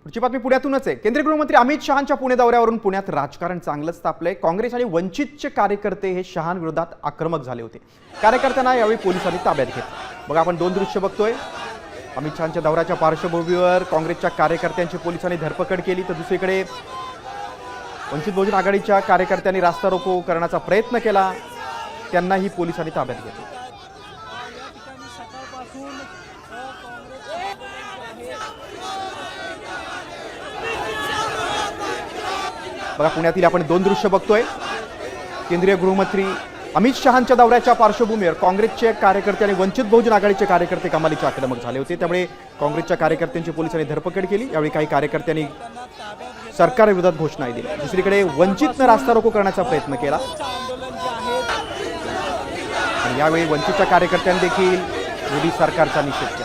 पुढची बातमी पुण्यातूनच आहे। केंद्रीय गृहमंत्री अमित शहांच्या पुणे दौऱ्यावरून पुण्यात राजकारण चांगलंच तापलंय। काँग्रेस आणि वंचितचे कार्यकर्ते हे शहांविरोधात आक्रमक झाले होते। कार्यकर्त्यांना यावेळी पोलिसांनी ताब्यात घेतलं। बघा आपण दोन दृश्य बघतोय। अमित शहांच्या दौऱ्याच्या पार्श्वभूमीवर काँग्रेसच्या कार्यकर्त्यांची पोलिसांनी धरपकड केली, तर दुसरीकडे वंचित बहुजन आघाडीच्या कार्यकर्त्यांनी रास्ता रोको करण्याचा प्रयत्न केला, त्यांनाही पोलिसांनी ताब्यात घेतलं। बघा पुण्यातील आपण दोन दृश्य बघतोय। केंद्रीय गृहमंत्री अमित शहांच्या दौऱ्याच्या पार्श्वभूमीवर काँग्रेसचे कार्यकर्ते आणि वंचित बहुजन आघाडीचे कार्यकर्ते कमालीचे आक्रमक झाले होते, त्यामुळे काँग्रेसच्या कार्यकर्त्यांची पोलिसांनी धरपकड केली। यावेळी काही कार्यकर्त्यांनी सरकारविरोधात घोषणाही दिल्या। दुसरीकडे वंचितने रास्ता रोको करण्याचा प्रयत्न केला आणि यावेळी वंचितच्या कार्यकर्त्यांनी देखील मोदी सरकारचा निषेध केला।